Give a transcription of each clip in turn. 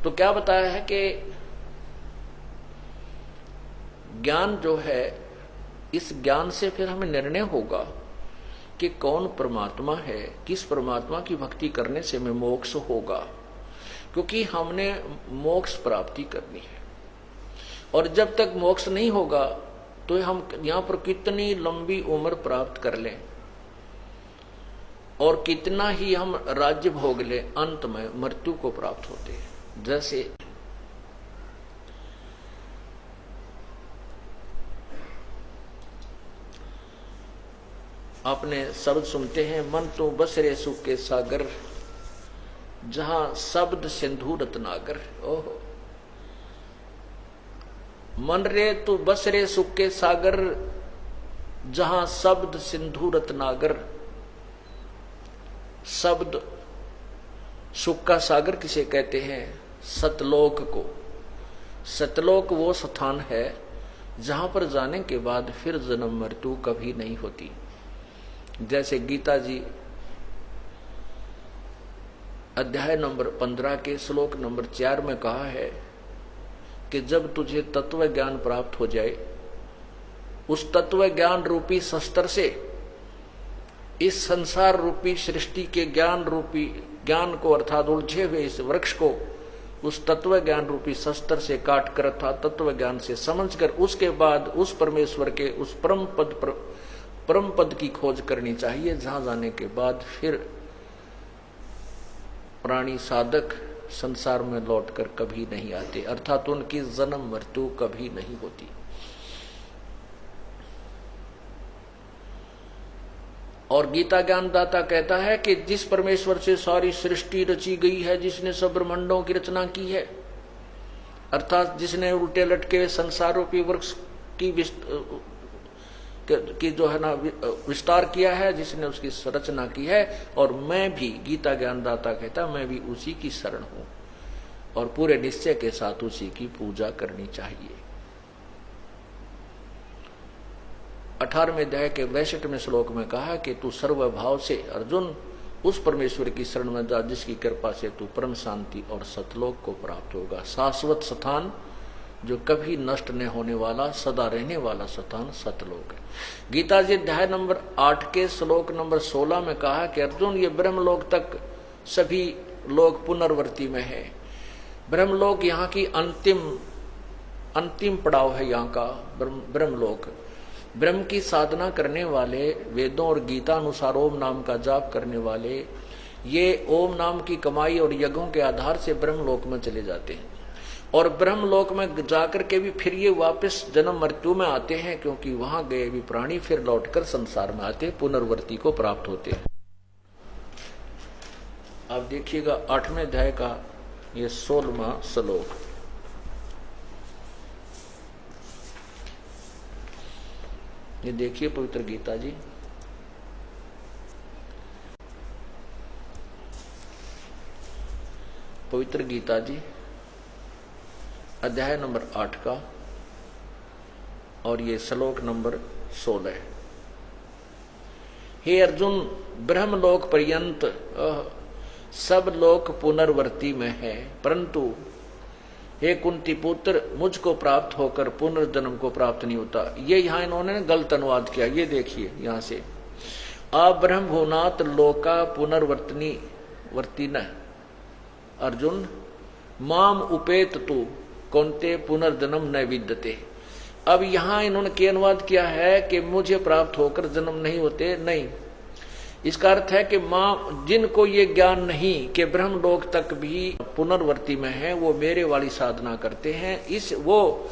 तो क्या बताया है कि ज्ञान जो है, इस ज्ञान से फिर हमें निर्णय होगा कि कौन परमात्मा है, किस परमात्मा की भक्ति करने से हमें मोक्ष होगा, क्योंकि हमने मोक्ष प्राप्ति करनी है। और जब तक मोक्ष नहीं होगा तो हम यहां पर कितनी लंबी उम्र प्राप्त कर लें और कितना ही हम राज्य भोग ले, अंत में मृत्यु को प्राप्त होते हैं। जैसे आपने शब्द सुनते हैं, मन तो बस रे सुख के सागर, जहां शब्द सिंधु रत्नागर। ओहो, मन रे तू बस रे सुख के सागर, जहां शब्द सिंधु रत्नागर। शब्द सुख का सागर किसे कहते हैं? सतलोक को। सतलोक वो स्थान है जहां पर जाने के बाद फिर जन्म मृत्यु कभी नहीं होती। जैसे गीता जी अध्याय नंबर 15 के श्लोक नंबर 4 में कहा है कि जब तुझे तत्व ज्ञान प्राप्त हो जाए, उस तत्व ज्ञान रूपी शस्त्र से इस संसार रूपी सृष्टि के ज्ञान रूपी ज्ञान को, अर्थात उलझे हुए इस वृक्ष को उस तत्व ज्ञान रूपी शस्त्र से काट कर, अर्थात तत्व ज्ञान से समझकर, उसके बाद उस परमेश्वर के उस परम पद की खोज करनी चाहिए, जहां जाने के बाद फिर प्राणी साधक संसार में लौटकर कभी नहीं आते, अर्थात उनकी जन्म मृत्यु कभी नहीं होती। और गीता ज्ञानदाता कहता है कि जिस परमेश्वर से सारी सृष्टि रची गई है, जिसने सब ब्रह्मांडों की रचना की है, अर्थात जिसने उल्टे लटके संसार रूपी वृक्ष की जो है ना विस्तार किया है, जिसने उसकी रचना की है, और मैं भी, गीता ज्ञानदाता कहता, मैं भी उसी की शरण हूं और पूरे निश्चय के साथ उसी की पूजा करनी चाहिए। 18वें अध्याय के 62वें श्लोक में कहा कि तू सर्वभाव से अर्जुन उस परमेश्वर की शरण में जा, जिसकी कृपा से तू परम शांति और सतलोक को प्राप्त होगा। शाश्वत स्थान जो कभी नष्ट न होने वाला, सदा रहने वाला स्थान सतलोक है। गीता जी अध्याय नंबर 8 के श्लोक नंबर 16 में कहा कि अर्जुन, ये ब्रह्मलोक तक सभी लोग पुनर्वर्ती में है। ब्रह्मलोक यहाँ की अंतिम पड़ाव है, यहाँ का ब्रह्मलोक। ब्रह्म की साधना करने वाले, वेदों और गीता अनुसार ओम नाम का जाप करने वाले, ये ओम नाम की कमाई और यज्ञों के आधार से ब्रह्मलोक में चले जाते हैं। और ब्रह्मलोक में जाकर के भी फिर ये वापस जन्म मृत्यु में आते हैं, क्योंकि वहां गए भी प्राणी फिर लौटकर संसार में आते, पुनर्वर्ती को प्राप्त होते हैं। आप देखिएगा 8वें अध्याय का ये 16वां श्लोक। ये देखिए पवित्र गीता जी, पवित्र गीता जी अध्याय नंबर 8 का और ये श्लोक नंबर 16। हे अर्जुन, ब्रह्मलोक पर्यंत सब लोक पुनर्वर्ती में है, परंतु हे कुंती पुत्र, मुझको प्राप्त होकर पुनर्जन्म को प्राप्त नहीं होता। ये यहां इन्होंने गलत अनुवाद किया। ये देखिए यहां से, अब्रह्मभुनात् लोका पुनर्वर्तनी वर्तिन अर्जुन माम उपेत तु कौन्ते पुनर्जन्म न विद्यते। अब यहां इन्होंने क्या अनुवाद किया है कि मुझे प्राप्त होकर जन्म नहीं होते, नहीं। इसका अर्थ है कि मां, जिनको ये ज्ञान नहीं कि ब्रह्मलोक तक भी पुनर्वर्ती में है, वो मेरे वाली साधना करते हैं। वो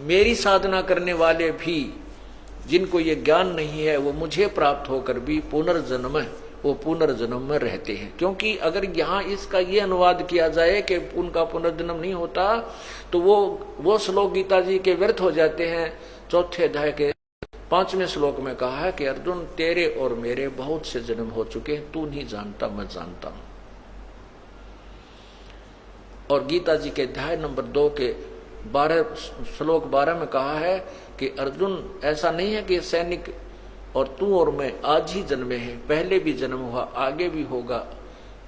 मेरी साधना करने वाले भी, जिनको ये ज्ञान नहीं है, वो मुझे प्राप्त होकर भी पुनर्जन्म में रहते हैं। क्योंकि अगर यहाँ इसका ये अनुवाद किया जाए कि उनका पुनर्जन्म नहीं होता, तो वो श्लोक गीता जी के व्यर्थ हो जाते हैं। 4थे अध्याय के 5वें श्लोक में कहा है कि अर्जुन, तेरे और मेरे बहुत से जन्म हो चुके हैं, तू नहीं जानता, मैं जानता हूं। और गीता जी के अध्याय नंबर 2 के 12 श्लोक 12 में कहा है कि अर्जुन, ऐसा नहीं है कि सैनिक और तू और मैं आज ही जन्मे हैं, पहले भी जन्म हुआ, आगे भी होगा,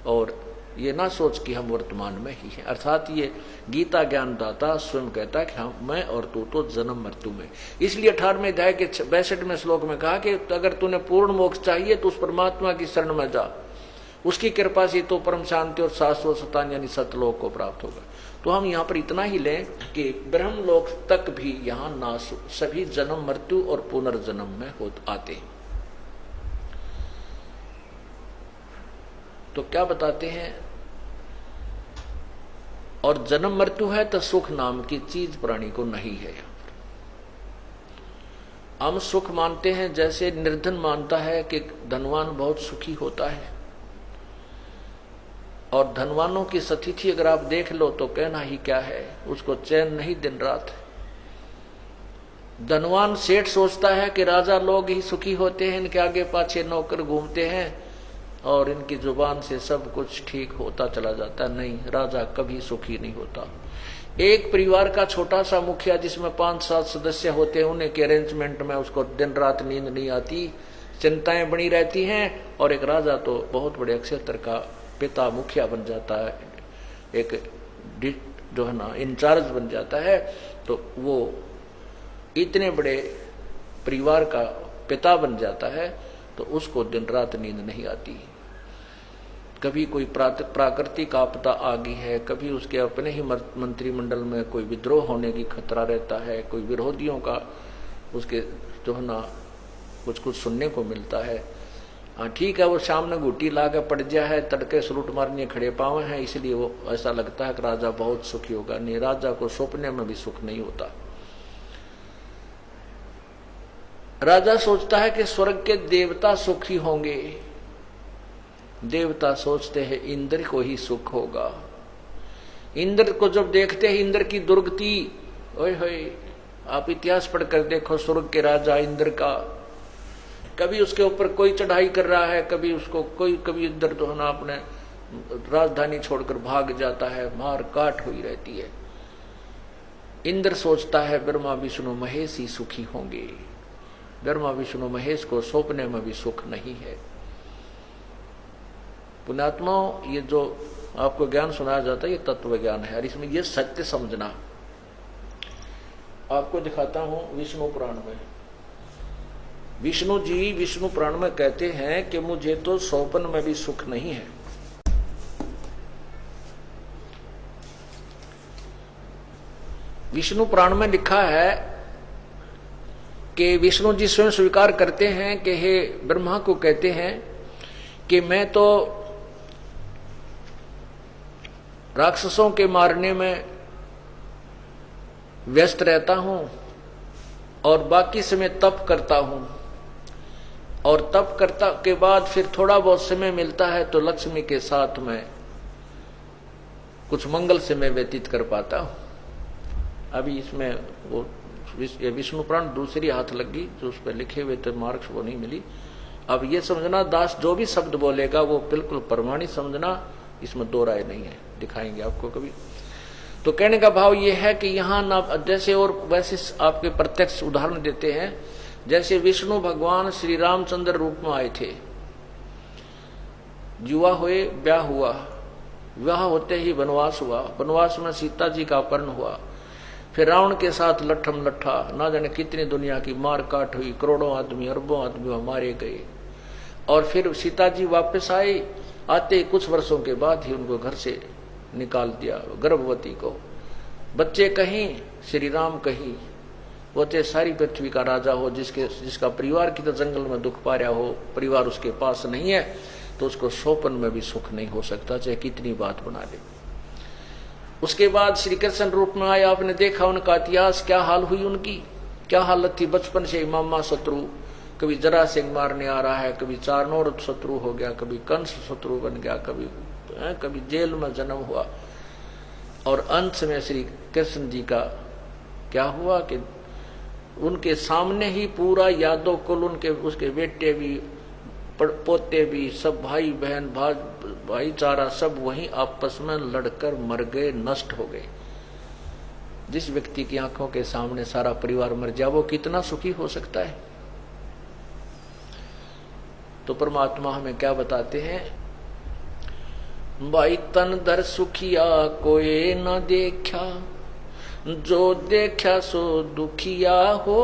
और ये ना सोच कि हम वर्तमान में ही हैं। अर्थात ये गीता ज्ञानदाता स्वयं कहता है कि हम, मैं और तू तो जन्म मृत्यु में। इसलिए 18वें अध्याय के 62वें श्लोक में कहा कि अगर तूने पूर्ण मोक्ष चाहिए तो उस परमात्मा की शरण में जा, उसकी कृपा से तो परम शांति और शाश्वत सतान यानी सतलोक को प्राप्त होगा। तो हम यहाँ पर इतना ही लें कि ब्रह्मलोक तक भी यहाँ नाश सभी जन्म मृत्यु और पुनर्जन्म में आते हैं। तो क्या बताते हैं, और जन्म मृत्यु है तो सुख नाम की चीज प्राणी को नहीं है। हम सुख मानते हैं जैसे निर्धन मानता है कि धनवान बहुत सुखी होता है, और धनवानों की स्थिति अगर आप देख लो तो कहना ही क्या है, उसको चैन नहीं दिन रात। धनवान सेठ सोचता है कि राजा लोग ही सुखी होते हैं, इनके आगे पाछे नौकर घूमते हैं और इनकी जुबान से सब कुछ ठीक होता चला जाता। नहीं, राजा कभी सुखी नहीं होता। एक परिवार का छोटा सा मुखिया जिसमें 5-7 सदस्य होते हैं, उन्हें के अरेंजमेंट में उसको दिन रात नींद नहीं आती, चिंताएं बनी रहती हैं। और एक राजा तो बहुत बड़े क्षेत्र का पिता मुखिया बन जाता है, एक जो है ना इंचार्ज बन जाता है, तो वो इतने बड़े परिवार का पिता बन जाता है तो उसको दिन रात नींद नहीं आती। कभी कोई प्राकृतिक आपदा आ गई है, कभी उसके अपने ही मंत्रिमंडल में कोई विद्रोह होने की खतरा रहता है, कोई विरोधियों का उसके जो है ना कुछ कुछ सुनने को मिलता है। हाँ ठीक है, वो सामने घुटी ला के पड़ गया है, तड़के सलूट मारने खड़े पावे हैं, इसलिए वो ऐसा लगता है कि राजा बहुत सुखी होगा। नहीं, राजा को सपने में भी सुख नहीं होता। राजा सोचता है कि स्वर्ग के देवता सुखी होंगे, देवता सोचते हैं इंद्र को ही सुख होगा। इंद्र को जब देखते हैं इंद्र की दुर्गति, ओए होए, आप इतिहास पढ़कर देखो स्वर्ग के राजा इंद्र का, कभी उसके ऊपर कोई चढ़ाई कर रहा है, कभी उसको कोई, कभी इंद्र तो है ना अपने राजधानी छोड़कर भाग जाता है, मार काट हुई रहती है। इंद्र सोचता है ब्रह्मा विष्णु महेश ही सुखी होंगे। ब्रह्मा विष्णु महेश को सौंपने में भी सुख नहीं है। पुण्यात्माओं, ये जो आपको ज्ञान सुनाया जाता है ये तत्व ज्ञान है, और इसमें ये सत्य समझना। आपको दिखाता हूं विष्णु पुराण में, विष्णु जी विष्णु पुराण में कहते हैं कि मुझे तो सौंपन में भी सुख नहीं है। विष्णु पुराण में लिखा है कि विष्णु जी स्वयं स्वीकार करते हैं कि हे ब्रह्मा को कहते हैं कि मैं तो राक्षसों के मारने में व्यस्त रहता हूं और बाकी समय तप करता हूं, और तप करता के बाद फिर थोड़ा बहुत समय मिलता है तो लक्ष्मी के साथ में कुछ मंगल समय व्यतीत कर पाता हूं। अभी इसमें वो विष्णु पुराण दूसरी हाथ लगी, जो उस पर लिखे हुए थे मार्क्स वो नहीं मिली। अब ये समझना, दास जो भी शब्द बोलेगा वो बिल्कुल प्रमाणित समझना, इसमें दो राय नहीं है, दिखाएंगे आपको कभी। तो कहने का भाव ये है कि यहाँ ना जैसे और वैसे आपके प्रत्यक्ष उदाहरण देते हैं, जैसे विष्णु भगवान श्री रामचंद्र रूप में आए थे, युवा हुए, ब्याह हुआ, विवाह होते ही वनवास हुआ, वनवास में सीता जी का अपहरण हुआ, फिर रावण के साथ लट्ठम लट्ठा, ना जाने कितनी दुनिया की मार काट हुई, करोड़ों आदमी अरबों आदमी मारे गए, और फिर सीता जी वापस आए, आते कुछ वर्षों के बाद ही उनको घर से निकाल दिया, गर्भवती को। बच्चे कहीं, श्री राम कहीं, वो चाहे सारी पृथ्वी का राजा हो, जिसका परिवार की तो जंगल में दुख पा रहा हो, परिवार उसके पास नहीं है, तो उसको सौंपन में भी सुख नहीं हो सकता, चाहे कितनी बात बना ले। उसके बाद श्री कृष्ण रूप में आए, आपने देखा उनका इतिहास, क्या हाल हुई उनकी, क्या हालत थी। बचपन से मामा शत्रु, कभी जरा सिंह मारने आ रहा है, कभी चारनोर शत्रु हो गया, कभी कंस शत्रु बन गया, कभी जेल में जन्म हुआ, और अंत में श्री कृष्ण जी का क्या हुआ कि उनके सामने ही पूरा यादव कुल, उनके उसके बेटे भी पोते भी, सब भाई बहन भाईचारा सब वहीं आपस में लड़कर मर गए, नष्ट हो गए। जिस व्यक्ति की आंखों के सामने सारा परिवार मर जाए वो कितना सुखी हो सकता है। तो परमात्मा हमें क्या बताते हैं भाई तन दर सुखिया कोई न देखा, जो देखा सो दुखिया हो।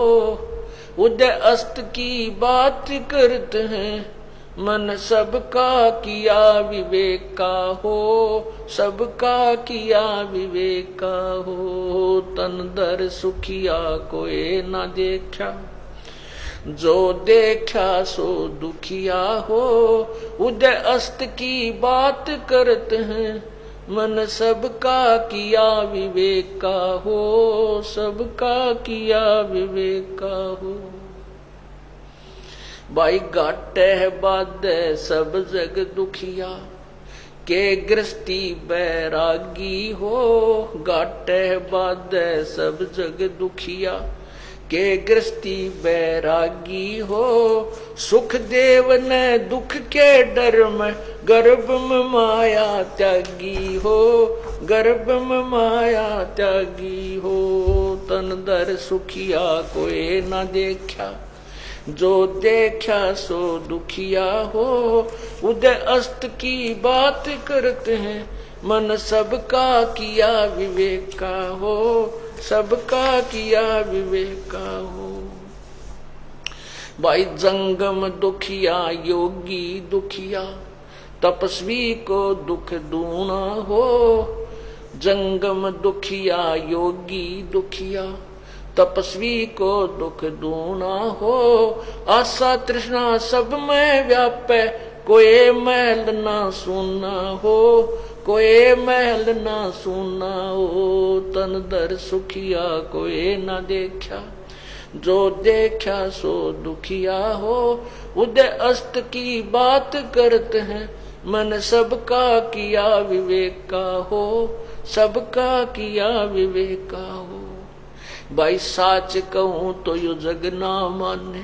उदय अस्त की बात करते हैं, मन सबका किया विवेक का हो, सबका किया विवेक का हो। तन दर सुखिया कोई न देखा, जो देखा सो दुखिया हो। उदय अस्त की बात करते हैं, मन सबका किया विवेक का हो, सबका किया विवेक का हो। भाई घाटे बाधे सब जग दुखिया, के गृहस्थी बैरागी हो। घाटे बाधे सब जग दुखिया, के गृहस्थी बैरागी हो। सुख देव ने दुख के डर में, गर्भ में माया त्यागी हो, गर्भ में माया त्यागी हो। तन दर सुखिया कोई न देखा, जो देखा सो दुखिया हो। उदय अस्त की बात करते हैं, मन सबका किया विवेक का हो, सबका किया विवेक का हो। भाई जंगम दुखिया योगी दुखिया, तपस्वी को दुख दूना हो। जंगम दुखिया योगी दुखिया, तपस्वी को दुख दूना हो। आशा तृष्णा सब में व्यापे, कोई महल ना सुना हो, कोई महल ना सुना हो। तन दर सुखिया कोई न देखा, जो देखा सो दुखिया हो। उदय अस्त की बात करते हैं, मन सबका किया विवेक का हो, सबका किया विवेक का हो। भाई साच कहूं तो यो जग ना माने,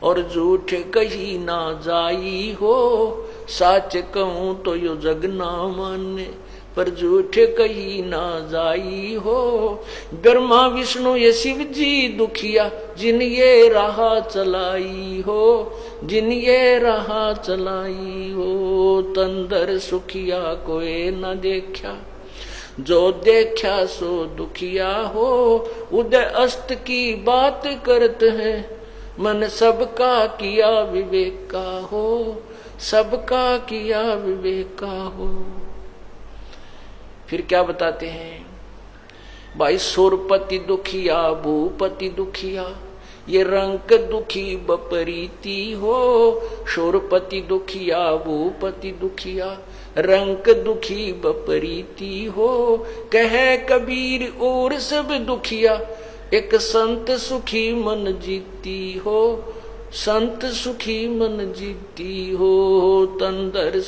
और झूठ कही ना जाई हो। साच कहूं तो यो जग ना माने, पर झूठ कही ना जाई हो। ब्रह्मा विष्णु ये शिव जी दुखिया, जिन ये राह चलाई हो, जिन ये राह चलाई हो। तन दर सुखिया कोई न देखा, जो देखा सो दुखिया हो। उदय अस्त की बात करते हैं, मन सबका किया विवेक का हो, सबका किया विवेक का हो। फिर क्या बताते हैं भाई, सुरपति दुखिया भूपति दुखिया, ये रंक दुखी बपरीती हो। सुरपति दुखिया भूपति दुखिया, रंक दुखी बपरीती हो। कहे कबीर और सब दुखिया, एक संत सुखी मन जीती हो, संत सुखी मन जीती हो। तन दर